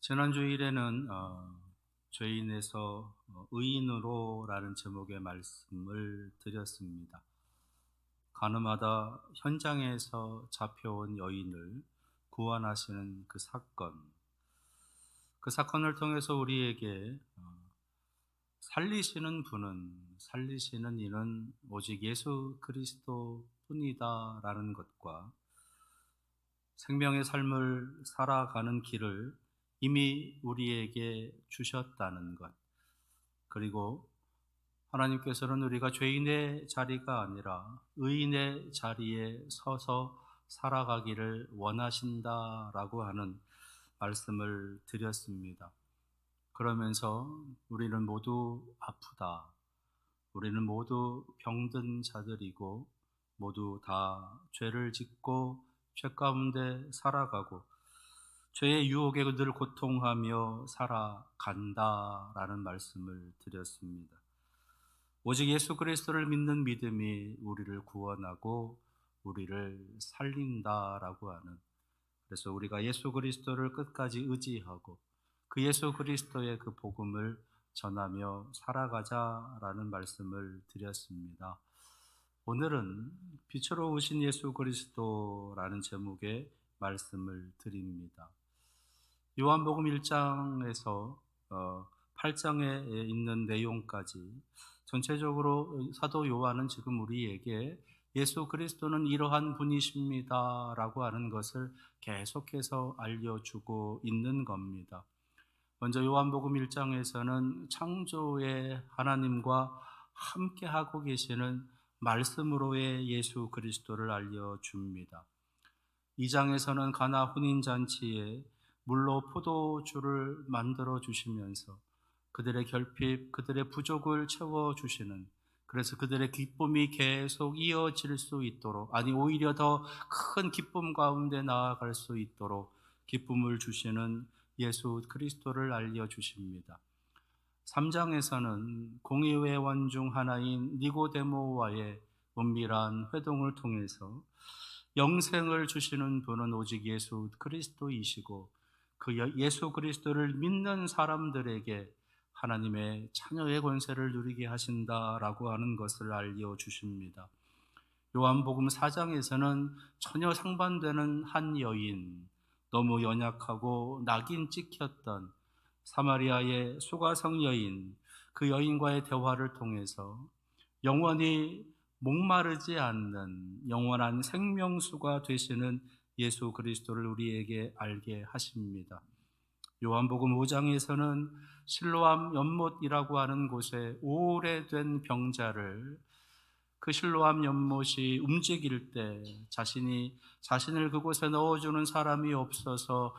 지난 주일에는 죄인에서 의인으로라는 제목의 말씀을 드렸습니다. 가늠하다 현장에서 잡혀온 여인을 구원하시는 그 사건을 통해서 우리에게 살리시는 이는 오직 예수 그리스도뿐이다라는 것과 생명의 삶을 살아가는 길을 이미 우리에게 주셨다는 것, 그리고 하나님께서는 우리가 죄인의 자리가 아니라 의인의 자리에 서서 살아가기를 원하신다라고 하는 말씀을 드렸습니다. 그러면서 우리는 모두 아프다, 우리는 모두 병든 자들이고 모두 다 죄를 짓고 죄 가운데 살아가고 죄의 유혹에 늘 고통하며 살아간다라는 말씀을 드렸습니다. 오직 예수 그리스도를 믿는 믿음이 우리를 구원하고 우리를 살린다라고 하는, 그래서 우리가 예수 그리스도를 끝까지 의지하고 그 예수 그리스도의 그 복음을 전하며 살아가자라는 말씀을 드렸습니다. 오늘은 빛으로 오신 예수 그리스도라는 제목의 말씀을 드립니다. 요한복음 1장에서 8장에 있는 내용까지 전체적으로 사도 요한은 지금 우리에게 예수 그리스도는 이러한 분이십니다 라고 하는 것을 계속해서 알려주고 있는 겁니다. 먼저 요한복음 1장에서는 창조의 하나님과 함께하고 계시는 말씀으로의 예수 그리스도를 알려줍니다. 2장에서는 가나 혼인잔치에 물로 포도주를 만들어 주시면서 그들의 결핍, 그들의 부족을 채워주시는, 그래서 그들의 기쁨이 계속 이어질 수 있도록, 아니 오히려 더 큰 기쁨 가운데 나아갈 수 있도록 기쁨을 주시는 예수 그리스도를 알려주십니다. 3장에서는 공의회 원 중 하나인 니고데모와의 은밀한 회동을 통해서 영생을 주시는 분은 오직 예수 그리스도이시고 그 예수 그리스도를 믿는 사람들에게 하나님의 자녀의 권세를 누리게 하신다라고 하는 것을 알려주십니다. 요한복음 4장에서는 전혀 상반되는 한 여인, 너무 연약하고 낙인 찍혔던 사마리아의 수가성 여인, 그 여인과의 대화를 통해서 영원히 목마르지 않는 영원한 생명수가 되시는 예수 그리스도를 우리에게 알게 하십니다. 요한복음 5장에서는 실로암 연못이라고 하는 곳에 오래된 병자를, 그 실로암 연못이 움직일 때 자신을 그곳에 넣어주는 사람이 없어서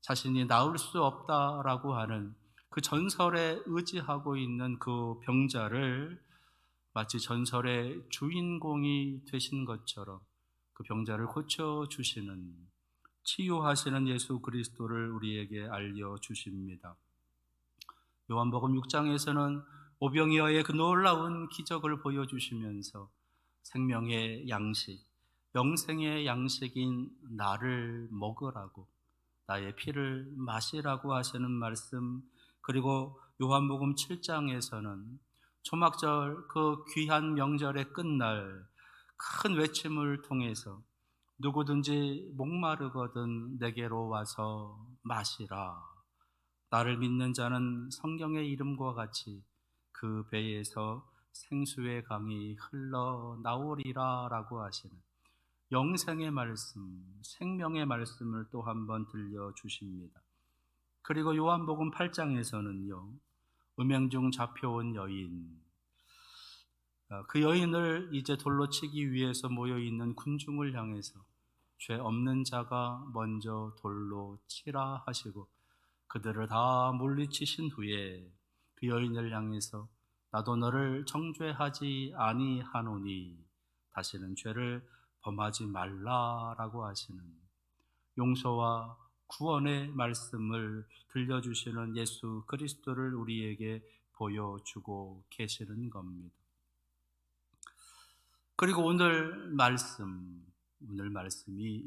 자신이 나을 수 없다라고 하는 그 전설에 의지하고 있는 그 병자를 마치 전설의 주인공이 되신 것처럼 그 병자를 고쳐주시는, 치유하시는 예수 그리스도를 우리에게 알려주십니다. 요한복음 6장에서는 오병이어의 그 놀라운 기적을 보여주시면서 생명의 양식, 영생의 양식인 나를 먹으라고, 나의 피를 마시라고 하시는 말씀, 그리고 요한복음 7장에서는 초막절 그 귀한 명절의 끝날 큰 외침을 통해서 누구든지 목마르거든 내게로 와서 마시라. 나를 믿는 자는 성경의 이름과 같이 그 배에서 생수의 강이 흘러나오리라 라고 하시는 영생의 말씀, 생명의 말씀을 또 한 번 들려주십니다. 그리고 요한복음 8장에서는요, 음행 중 잡혀온 여인, 그 여인을 이제 돌로 치기 위해서 모여있는 군중을 향해서 죄 없는 자가 먼저 돌로 치라 하시고 그들을 다 물리치신 후에 그 여인을 향해서 나도 너를 정죄하지 아니하노니 다시는 죄를 범하지 말라라고 하시는 용서와 구원의 말씀을 들려주시는 예수 그리스도를 우리에게 보여주고 계시는 겁니다. 그리고 오늘 말씀이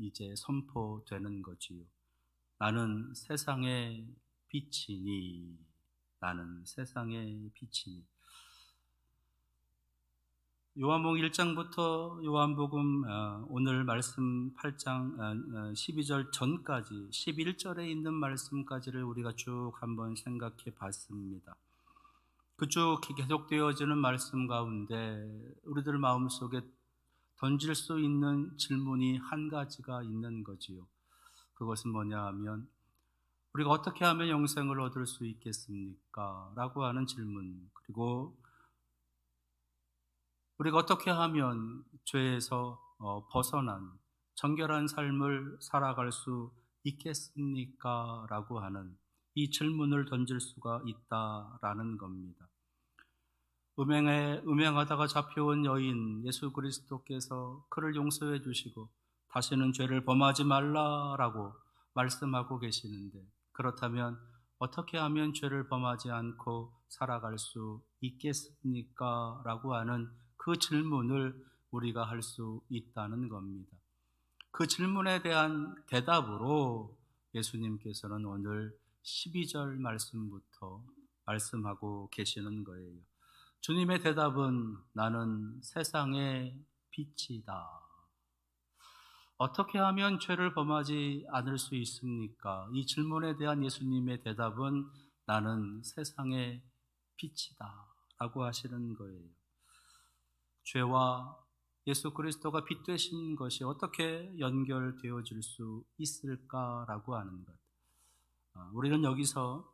이제 선포되는 거지요. 나는 세상의 빛이니. 나는 세상의 빛이니. 요한복음 1장부터 요한복음 오늘 말씀 8장 12절 전까지 11절에 있는 말씀까지를 우리가 쭉 한번 생각해 봤습니다. 그쭉 계속되어지는 말씀 가운데 우리들 마음속에 던질 수 있는 질문이 한 가지가 있는 거지요. 그것은 뭐냐 하면 우리가 어떻게 하면 영생을 얻을 수 있겠습니까? 라고 하는 질문, 그리고 우리가 어떻게 하면 죄에서 벗어난 정결한 삶을 살아갈 수 있겠습니까? 라고 하는 이 질문을 던질 수가 있다라는 겁니다. 음행하다가 잡혀온 여인 예수 그리스도께서 그를 용서해 주시고 다시는 죄를 범하지 말라라고 말씀하고 계시는데, 그렇다면 어떻게 하면 죄를 범하지 않고 살아갈 수 있겠습니까? 라고 하는 그 질문을 우리가 할 수 있다는 겁니다. 그 질문에 대한 대답으로 예수님께서는 오늘 12절 말씀부터 말씀하고 계시는 거예요. 주님의 대답은 나는 세상의 빛이다. 어떻게 하면 죄를 범하지 않을 수 있습니까? 이 질문에 대한 예수님의 대답은 나는 세상의 빛이다 라고 하시는 거예요. 죄와 예수 그리스도가 빛 되신 것이 어떻게 연결되어질 수 있을까라고 하는 것. 우리는 여기서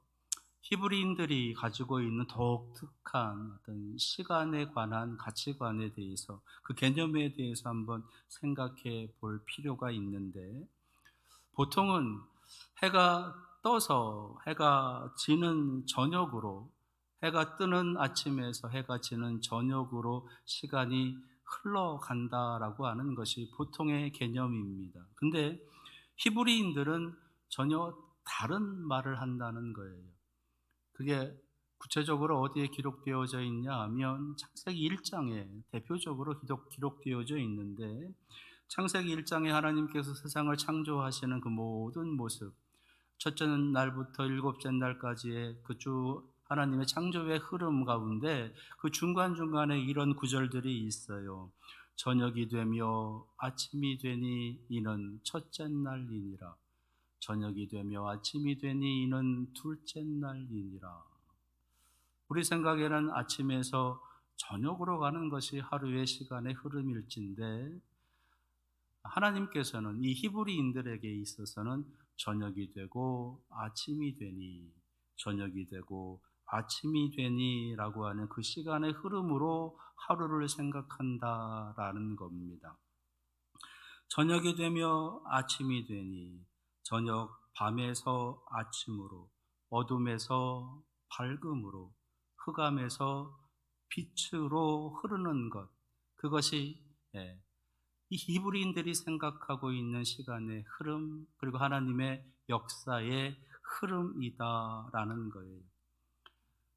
히브리인들이 가지고 있는 독특한 어떤 시간에 관한 가치관에 대해서, 그 개념에 대해서 한번 생각해 볼 필요가 있는데, 보통은 해가 떠서 해가 지는 저녁으로, 해가 뜨는 아침에서 해가 지는 저녁으로 시간이 흘러간다라고 하는 것이 보통의 개념입니다. 근데 히브리인들은 전혀 다른 말을 한다는 거예요. 그게 구체적으로 어디에 기록되어져 있냐 하면 창세기 1장에 대표적으로 기록되어져 있는데, 창세기 1장에 하나님께서 세상을 창조하시는 그 모든 모습, 첫째 날부터 일곱째 날까지의 그 주 하나님의 창조의 흐름 가운데 그 중간중간에 이런 구절들이 있어요. 저녁이 되며 아침이 되니 이는 첫째 날이니라. 저녁이 되며 아침이 되니 이는 둘째 날이니라. 우리 생각에는 아침에서 저녁으로 가는 것이 하루의 시간의 흐름일진데, 하나님께서는 이 히브리인들에게 있어서는 저녁이 되고 아침이 되니, 저녁이 되고 아침이 되니 라고 하는 그 시간의 흐름으로 하루를 생각한다라는 겁니다. 저녁이 되며 아침이 되니, 저녁 밤에서 아침으로, 어둠에서 밝음으로, 흑암에서 빛으로 흐르는 것, 그것이 이 히브리인들이 생각하고 있는 시간의 흐름, 그리고 하나님의 역사의 흐름이다라는 거예요.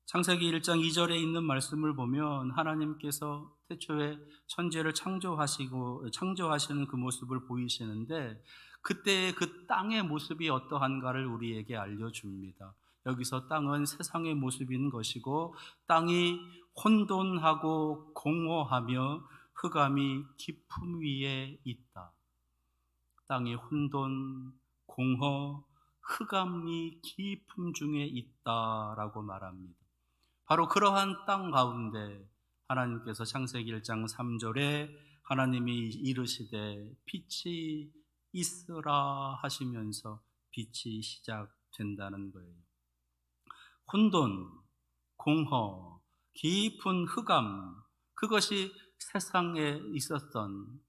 창세기 1장 2절에 있는 말씀을 보면 하나님께서 태초에 천지를 창조하시는 그 모습을 보이시는데, 그때의 그 땅의 모습이 어떠한가를 우리에게 알려줍니다. 여기서 땅은 세상의 모습인 것이고, 땅이 혼돈하고 공허하며 흑암이 깊음 위에 있다. 땅이 혼돈, 공허, 흑암이 깊음 중에 있다라고 말합니다. 바로 그러한 땅 가운데 하나님께서 창세기 1장 3절에 하나님이 이르시되 빛이 있으라 하시면서 빛이 시작된다는 거예요. 혼돈, 공허, 깊은 흑암, 그것이 세상에 있었던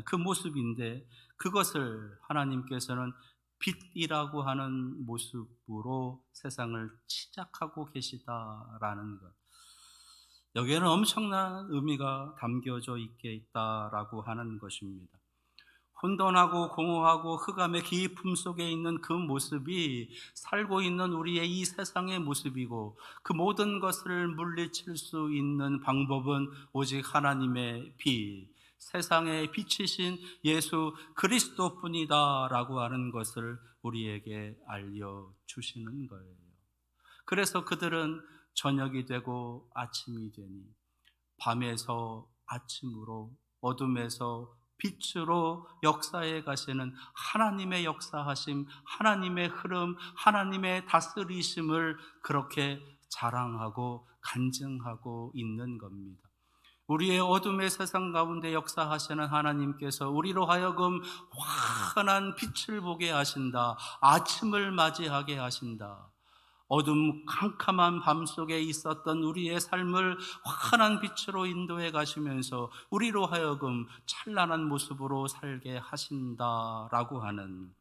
그 모습인데, 그것을 하나님께서는 빛이라고 하는 모습으로 세상을 시작하고 계시다라는 것. 여기에는 엄청난 의미가 담겨져 있다라고 하는 것입니다. 혼돈하고 공허하고 흑암의 깊음 속에 있는 그 모습이 살고 있는 우리의 이 세상의 모습이고, 그 모든 것을 물리칠 수 있는 방법은 오직 하나님의 빛, 세상의 빛이신 예수 그리스도뿐이다라고 하는 것을 우리에게 알려주시는 거예요. 그래서 그들은 저녁이 되고 아침이 되니 밤에서 아침으로, 어둠에서 빛으로 역사해 가시는 하나님의 역사하심, 하나님의 흐름, 하나님의 다스리심을 그렇게 자랑하고 간증하고 있는 겁니다. 우리의 어둠의 세상 가운데 역사하시는 하나님께서 우리로 하여금 환한 빛을 보게 하신다. 아침을 맞이하게 하신다. 어둠 캄캄한 밤 속에 있었던 우리의 삶을 환한 빛으로 인도해 가시면서 우리로 하여금 찬란한 모습으로 살게 하신다라고 하는,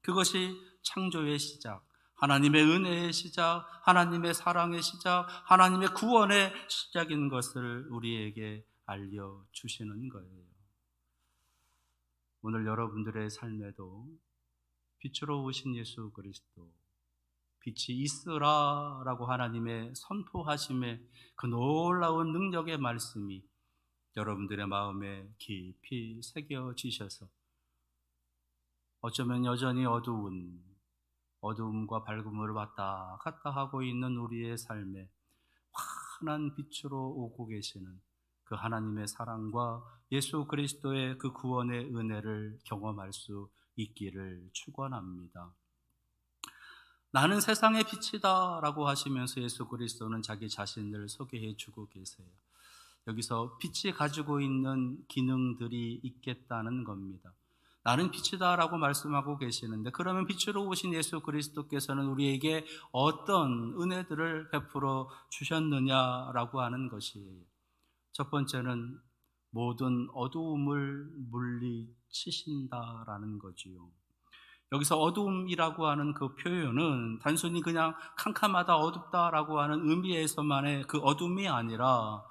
그것이 창조의 시작, 하나님의 은혜의 시작, 하나님의 사랑의 시작, 하나님의 구원의 시작인 것을 우리에게 알려주시는 거예요. 오늘 여러분들의 삶에도 빛으로 오신 예수 그리스도, 빛이 있으라라고 하나님의 선포하심의 그 놀라운 능력의 말씀이 여러분들의 마음에 깊이 새겨지셔서 어쩌면 여전히 어두움과 밝음을 왔다 갔다 하고 있는 우리의 삶에 환한 빛으로 오고 계시는 그 하나님의 사랑과 예수 그리스도의 그 구원의 은혜를 경험할 수 있기를 축원합니다. 나는 세상의 빛이다 라고 하시면서 예수 그리스도는 자기 자신을 소개해 주고 계세요. 여기서 빛이 가지고 있는 기능들이 있겠다는 겁니다. 나는 빛이다 라고 말씀하고 계시는데, 그러면 빛으로 오신 예수 그리스도께서는 우리에게 어떤 은혜들을 베풀어 주셨느냐라고 하는 것이에요. 첫 번째는 모든 어두움을 물리치신다라는 거지요. 여기서 어두움이라고 하는 그 표현은 단순히 그냥 캄캄하다, 어둡다라고 하는 의미에서만의 그 어둠이 아니라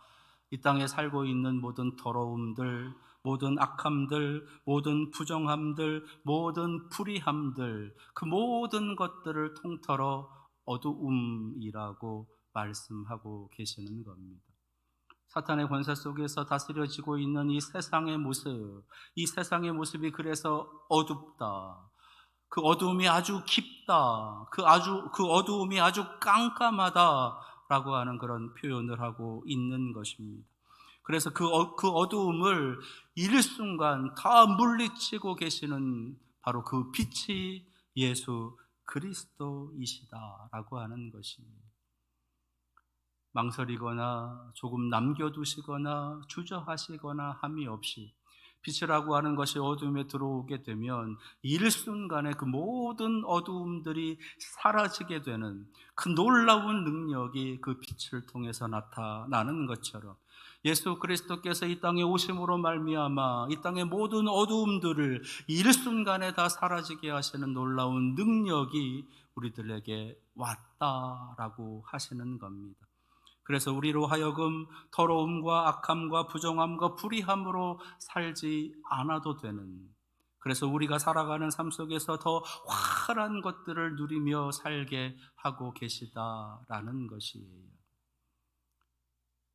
이 땅에 살고 있는 모든 더러움들, 모든 악함들, 모든 부정함들, 모든 불의함들, 그 모든 것들을 통틀어 어두움이라고 말씀하고 계시는 겁니다. 사탄의 권세 속에서 다스려지고 있는 이 세상의 모습, 이 세상의 모습이 그래서 어둡다, 그 어두움이 아주 깊다, 그 어두움이 아주 깜깜하다라고 하는 그런 표현을 하고 있는 것입니다. 그래서 그 어두움을 일순간 다 물리치고 계시는 바로 그 빛이 예수 그리스도이시다라고 하는 것입니다. 망설이거나 조금 남겨두시거나 주저하시거나 함이 없이 빛이라고 하는 것이 어둠에 들어오게 되면 일순간에 그 모든 어두움들이 사라지게 되는 그 놀라운 능력이 그 빛을 통해서 나타나는 것처럼, 예수 그리스도께서 이 땅에 오심으로 말미암아 이 땅의 모든 어두움들을 일순간에 다 사라지게 하시는 놀라운 능력이 우리들에게 왔다라고 하시는 겁니다. 그래서 우리로 하여금 더러움과 악함과 부정함과 불의함으로 살지 않아도 되는, 그래서 우리가 살아가는 삶 속에서 더 환한 것들을 누리며 살게 하고 계시다라는 것이에요.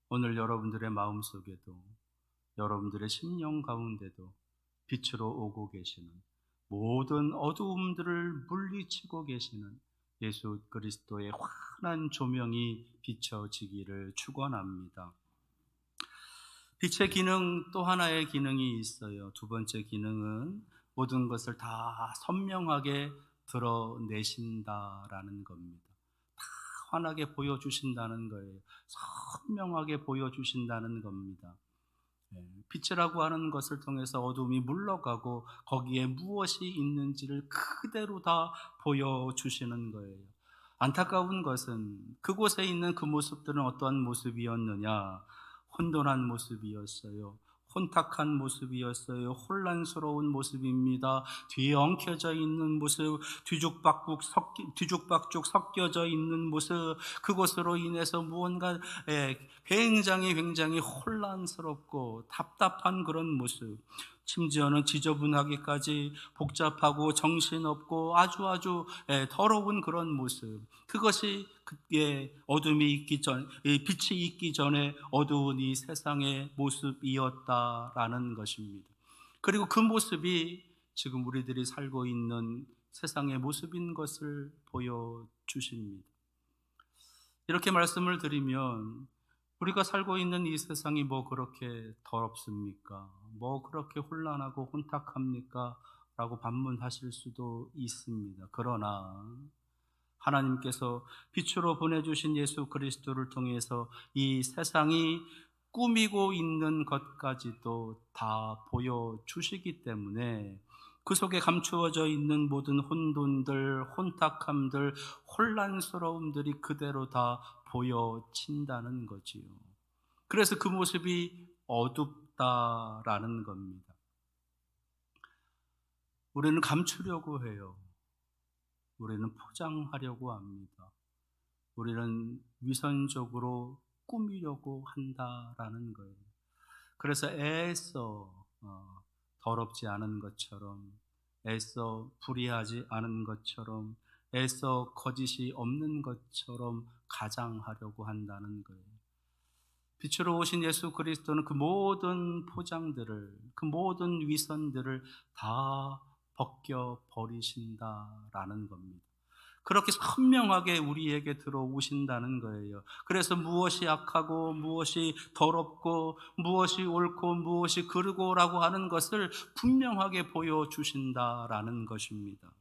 오늘 여러분들의 마음속에도, 여러분들의 심령 가운데도 빛으로 오고 계시는, 모든 어두움들을 물리치고 계시는 예수 그리스도의 환한 조명이 비춰지기를 축원합니다. 빛의 기능, 또 하나의 기능이 있어요. 두 번째 기능은 모든 것을 다 선명하게 드러내신다라는 겁니다. 다 환하게 보여주신다는 거예요. 선명하게 보여주신다는 겁니다. 빛이라고 하는 것을 통해서 어둠이 물러가고 거기에 무엇이 있는지를 그대로 다 보여주시는 거예요. 안타까운 것은 그곳에 있는 그 모습들은 어떠한 모습이었느냐? 혼돈한 모습이었어요. 혼탁한 모습이었어요. 혼란스러운 모습입니다. 뒤에 엉켜져 있는 모습, 뒤죽박죽 섞여져 있는 모습, 그것으로 인해서 무언가 굉장히 혼란스럽고 답답한 그런 모습, 심지어는 지저분하기까지 복잡하고 정신없고 아주 더러운 그런 모습, 그것이 그때 어둠이 있기 전, 이 빛이 있기 전에 어두운 이 세상의 모습이었다라는 것입니다. 그리고 그 모습이 지금 우리들이 살고 있는 세상의 모습인 것을 보여주십니다. 이렇게 말씀을 드리면 우리가 살고 있는 이 세상이 뭐 그렇게 더럽습니까? 뭐 그렇게 혼란하고 혼탁합니까? 라고 반문하실 수도 있습니다. 그러나 하나님께서 빛으로 보내주신 예수 그리스도를 통해서 이 세상이 꾸미고 있는 것까지도 다 보여주시기 때문에 그 속에 감추어져 있는 모든 혼돈들, 혼탁함들, 혼란스러움들이 그대로 다 보여진다는 거지요. 그래서 그 모습이 어둡다라는 겁니다. 우리는 감추려고 해요. 우리는 포장하려고 합니다. 우리는 위선적으로 꾸미려고 한다라는 거예요. 그래서 애써 더럽지 않은 것처럼, 애써 불의하지 않은 것처럼, 애써 거짓이 없는 것처럼 가장하려고 한다는 거예요. 빛으로 오신 예수 그리스도는 그 모든 포장들을, 그 모든 위선들을 다 벗겨 버리신다라는 겁니다. 그렇게 선명하게 우리에게 들어오신다는 거예요. 그래서 무엇이 악하고 무엇이 더럽고 무엇이 옳고 무엇이 그르고라고 하는 것을 분명하게 보여주신다라는 것입니다.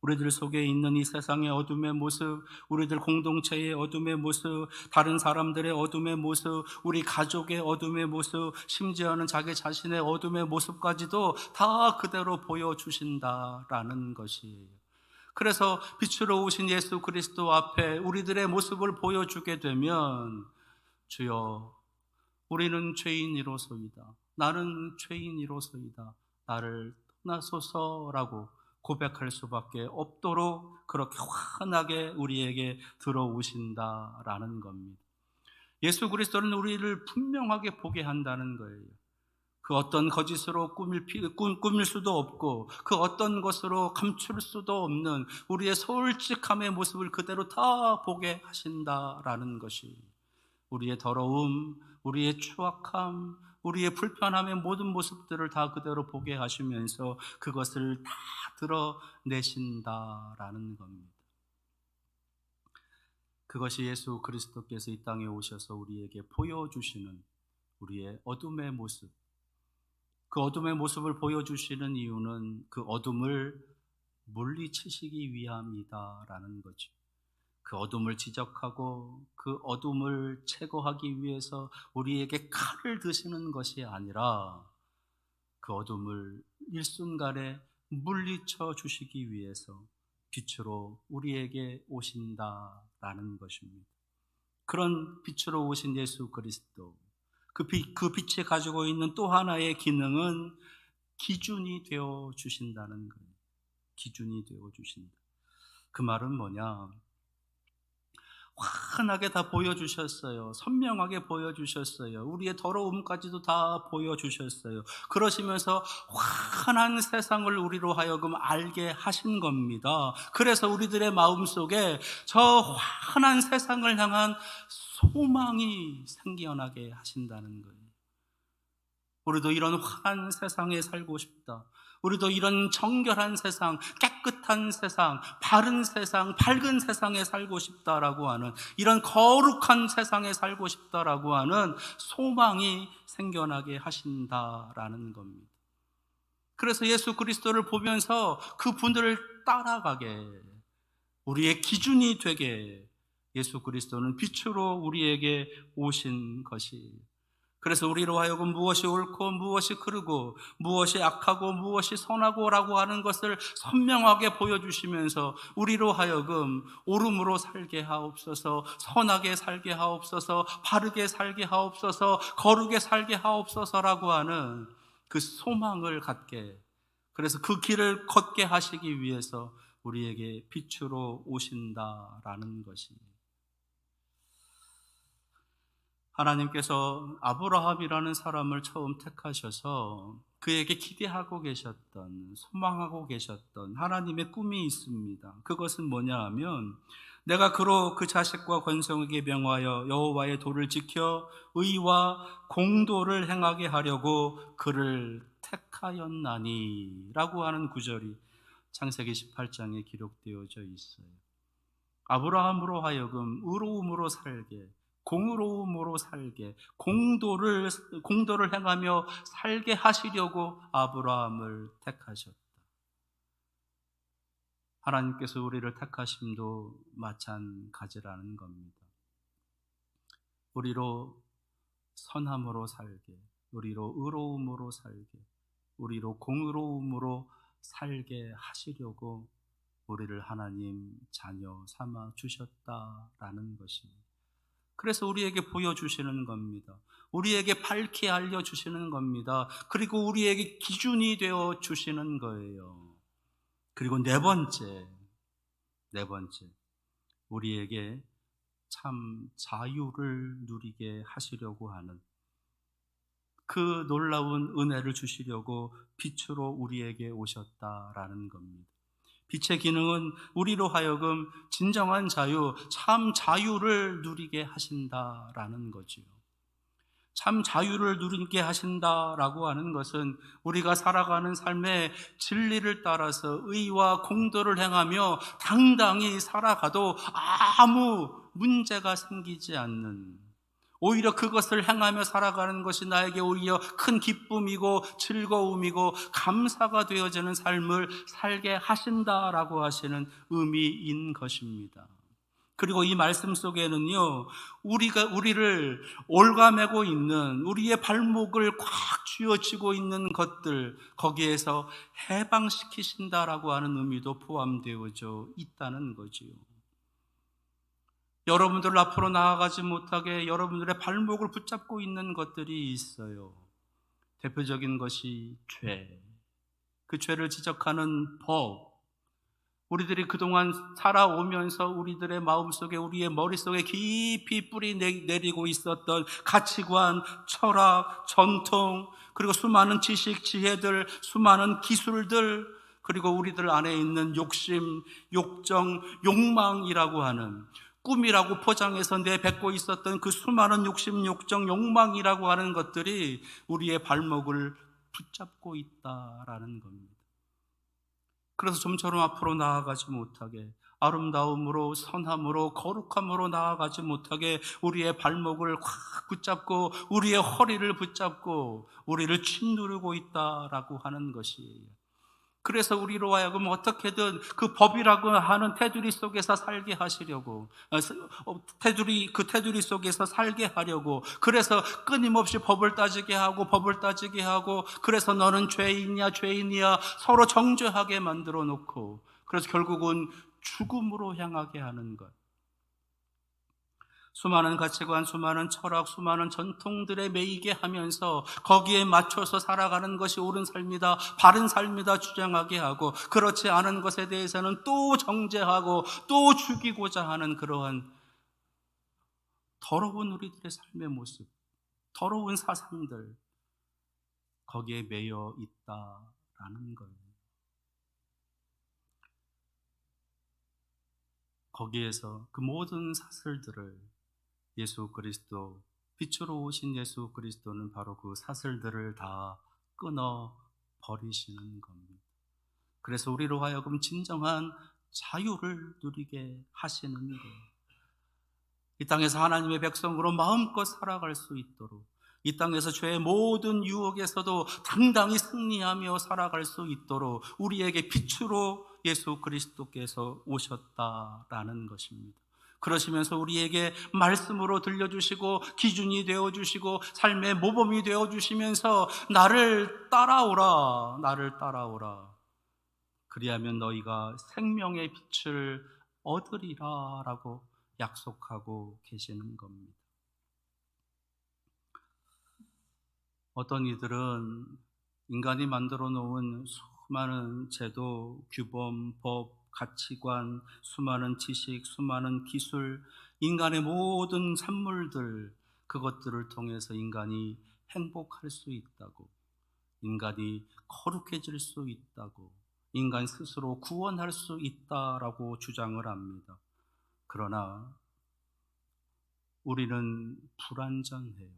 우리들 속에 있는 이 세상의 어둠의 모습, 우리들 공동체의 어둠의 모습, 다른 사람들의 어둠의 모습, 우리 가족의 어둠의 모습, 심지어는 자기 자신의 어둠의 모습까지도 다 그대로 보여주신다라는 것이에요. 그래서 빛으로 오신 예수 그리스도 앞에 우리들의 모습을 보여주게 되면, 주여, 우리는 죄인이로소이다. 나는 죄인이로소이다. 나를 떠나소서라고 고백할 수밖에 없도록 그렇게 환하게 우리에게 들어오신다라는 겁니다. 예수 그리스도는 우리를 분명하게 보게 한다는 거예요. 그 어떤 거짓으로 꾸밀 수도 없고 그 어떤 것으로 감출 수도 없는 우리의 솔직함의 모습을 그대로 다 보게 하신다라는 것이, 우리의 더러움, 우리의 추악함, 우리의 불편함의 모든 모습들을 다 그대로 보게 하시면서 그것을 다 드러내신다라는 겁니다. 그것이 예수 그리스도께서 이 땅에 오셔서 우리에게 보여주시는 우리의 어둠의 모습, 그 어둠의 모습을 보여주시는 이유는 그 어둠을 물리치시기 위함이다라는 거죠. 그 어둠을 지적하고 그 어둠을 제거하기 위해서 우리에게 칼을 드시는 것이 아니라 그 어둠을 일순간에 물리쳐 주시기 위해서 빛으로 우리에게 오신다라는 것입니다. 그런 빛으로 오신 예수 그리스도, 그 빛이 가지고 있는 또 하나의 기능은 기준이 되어 주신다는 거예요. 기준이 되어 주신다. 그 말은 뭐냐? 환하게 다 보여주셨어요. 선명하게 보여주셨어요. 우리의 더러움까지도 다 보여주셨어요. 그러시면서 환한 세상을 우리로 하여금 알게 하신 겁니다. 그래서 우리들의 마음속에 저 환한 세상을 향한 소망이 생겨나게 하신다는 거예요. 우리도 이런 환한 세상에 살고 싶다. 우리도 이런 정결한 세상, 깨끗한 세상, 바른 세상, 밝은 세상에 살고 싶다라고 하는, 이런 거룩한 세상에 살고 싶다라고 하는 소망이 생겨나게 하신다라는 겁니다. 그래서 예수 그리스도를 보면서 그 분들을 따라가게, 우리의 기준이 되게 예수 그리스도는 빛으로 우리에게 오신 것이, 그래서 우리로 하여금 무엇이 옳고 무엇이 그르고 무엇이 악하고 무엇이 선하고라고 하는 것을 선명하게 보여주시면서 우리로 하여금 옳음으로 살게 하옵소서, 선하게 살게 하옵소서, 바르게 살게 하옵소서, 거룩에 살게 하옵소서라고 하는 그 소망을 갖게, 그래서 그 길을 걷게 하시기 위해서 우리에게 빛으로 오신다라는 것입니다. 하나님께서 아브라함이라는 사람을 처음 택하셔서 그에게 기대하고 계셨던, 소망하고 계셨던 하나님의 꿈이 있습니다. 그것은 뭐냐 하면, 내가 그로 그 자식과 권속에게 명하여 여호와의 도를 지켜 의와 공도를 행하게 하려고 그를 택하였나니 라고 하는 구절이 창세기 18장에 기록되어져 있어요. 아브라함으로 하여금 의로움으로 살게, 공의로움으로 살게, 공도를 행하며 살게 하시려고 아브라함을 택하셨다. 하나님께서 우리를 택하심도 마찬가지라는 겁니다. 우리로 선함으로 살게, 우리로 의로움으로 살게, 우리로 공의로움으로 살게 하시려고 우리를 하나님 자녀 삼아 주셨다라는 것입니다. 그래서 우리에게 보여주시는 겁니다. 우리에게 밝히 알려주시는 겁니다. 그리고 우리에게 기준이 되어 주시는 거예요. 그리고 네 번째, 우리에게 참 자유를 누리게 하시려고 하는, 그 놀라운 은혜를 주시려고 빛으로 우리에게 오셨다라는 겁니다. 빛의 기능은 우리로 하여금 진정한 자유, 참 자유를 누리게 하신다라는 거지요. 참 자유를 누리게 하신다라고 하는 것은 우리가 살아가는 삶의 진리를 따라서 의와 공도를 행하며 당당히 살아가도 아무 문제가 생기지 않는, 오히려 그것을 행하며 살아가는 것이 나에게 오히려 큰 기쁨이고 즐거움이고 감사가 되어지는 삶을 살게 하신다라고 하시는 의미인 것입니다. 그리고 이 말씀 속에는요, 우리를 올가매고 있는, 우리의 발목을 꽉 쥐어쥐고 있는 것들, 거기에서 해방시키신다라고 하는 의미도 포함되어져 있다는 거지요. 여러분들 앞으로 나아가지 못하게 여러분들의 발목을 붙잡고 있는 것들이 있어요. 대표적인 것이 죄, 그 죄를 지적하는 법, 우리들이 그동안 살아오면서 우리들의 마음속에, 우리의 머릿속에 깊이 뿌리 내리고 있었던 가치관, 철학, 전통, 그리고 수많은 지식, 지혜들, 수많은 기술들, 그리고 우리들 안에 있는 욕심, 욕정, 욕망이라고 하는, 꿈이라고 포장해서 내뱉고 있었던 그 수많은 욕심, 욕정, 욕망이라고 하는 것들이 우리의 발목을 붙잡고 있다라는 겁니다. 그래서 좀처럼 앞으로 나아가지 못하게, 아름다움으로, 선함으로, 거룩함으로 나아가지 못하게 우리의 발목을 확 붙잡고 우리의 허리를 붙잡고 우리를 짓누르고 있다라고 하는 것이에요. 그래서 우리로 하여금 어떻게든 그 법이라고 하는 테두리 속에서 살게 하시려고, 그 테두리 속에서 살게 하려고, 그래서 끊임없이 법을 따지게 하고, 그래서 너는 죄인이야 서로 정죄하게 만들어 놓고, 그래서 결국은 죽음으로 향하게 하는 것. 수많은 가치관, 수많은 철학, 수많은 전통들에 매이게 하면서 거기에 맞춰서 살아가는 것이 옳은 삶이다, 바른 삶이다 주장하게 하고, 그렇지 않은 것에 대해서는 또 정죄하고 또 죽이고자 하는 그러한 더러운 우리들의 삶의 모습, 더러운 사상들, 거기에 매여 있다라는 거예요. 거기에서 그 모든 사슬들을 예수 그리스도, 빛으로 오신 예수 그리스도는 바로 그 사슬들을 다 끊어 버리시는 겁니다. 그래서 우리로 하여금 진정한 자유를 누리게 하시는 거예요. 이 땅에서 하나님의 백성으로 마음껏 살아갈 수 있도록, 이 땅에서 죄의 모든 유혹에서도 당당히 승리하며 살아갈 수 있도록 우리에게 빛으로 예수 그리스도께서 오셨다라는 것입니다. 그러시면서 우리에게 말씀으로 들려주시고 기준이 되어주시고 삶의 모범이 되어주시면서 나를 따라오라, 그리하면 너희가 생명의 빛을 얻으리라 라고 약속하고 계시는 겁니다. 어떤 이들은 인간이 만들어 놓은 수많은 제도, 규범, 법, 가치관, 수많은 지식, 수많은 기술, 인간의 모든 산물들, 그것들을 통해서 인간이 행복할 수 있다고, 인간이 거룩해질 수 있다고, 인간 스스로 구원할 수 있다라고 주장을 합니다. 그러나 우리는 불완전해요.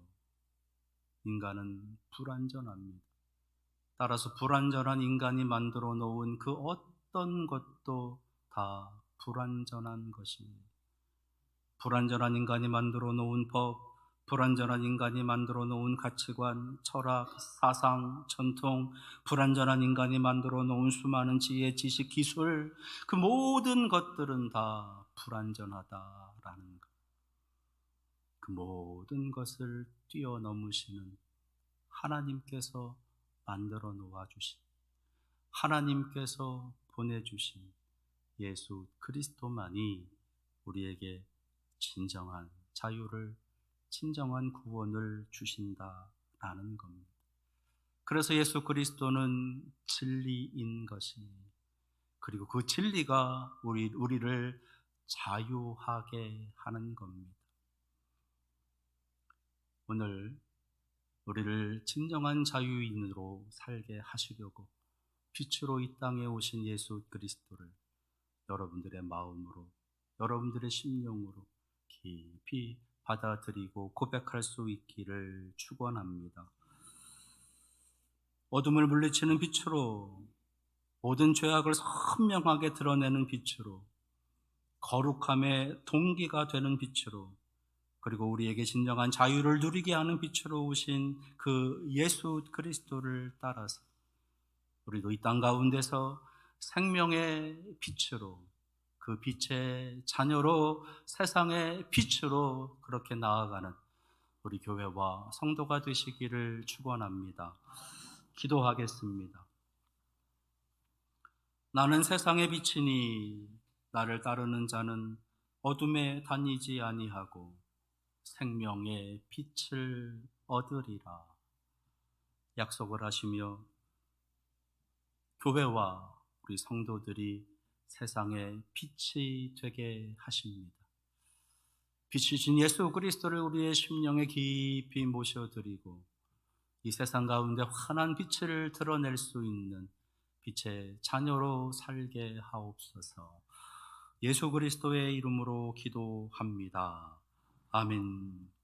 인간은 불완전합니다. 따라서 불완전한 인간이 만들어 놓은 그 어떤 것도 다 불완전한 것입니다. 불완전한 인간이 만들어 놓은 법, 불완전한 인간이 만들어 놓은 가치관, 철학, 사상, 전통, 불완전한 인간이 만들어 놓은 수많은 지혜, 지식, 기술, 그 모든 것들은 다 불완전하다라는 것. 그 모든 것을 뛰어넘으시는 하나님께서 만들어 놓아 주신, 하나님께서 보내주신 예수 그리스도만이 우리에게 진정한 자유를, 진정한 구원을 주신다라는 겁니다. 그래서 예수 그리스도는 진리인 것이, 그리고 그 진리가 우리를 자유하게 하는 겁니다. 오늘 우리를 진정한 자유인으로 살게 하시려고 빛으로 이 땅에 오신 예수 그리스도를 여러분들의 마음으로, 여러분들의 심령으로 깊이 받아들이고 고백할 수 있기를 축원합니다. 어둠을 물리치는 빛으로, 모든 죄악을 선명하게 드러내는 빛으로, 거룩함의 동기가 되는 빛으로, 그리고 우리에게 진정한 자유를 누리게 하는 빛으로 오신 그 예수 그리스도를 따라서 우리도 이 땅 가운데서 생명의 빛으로, 그 빛의 자녀로, 세상의 빛으로 그렇게 나아가는 우리 교회와 성도가 되시기를 축원합니다. 기도하겠습니다. 나는 세상의 빛이니 나를 따르는 자는 어둠에 다니지 아니하고 생명의 빛을 얻으리라 약속을 하시며, 교회와 우리 성도들이 세상의 빛이 되게 하십니다. 빛이신 예수 그리스도를 우리의 심령에 깊이 모셔드리고 이 세상 가운데 환한 빛을 드러낼 수 있는 빛의 자녀로 살게 하옵소서. 예수 그리스도의 이름으로 기도합니다. 아멘.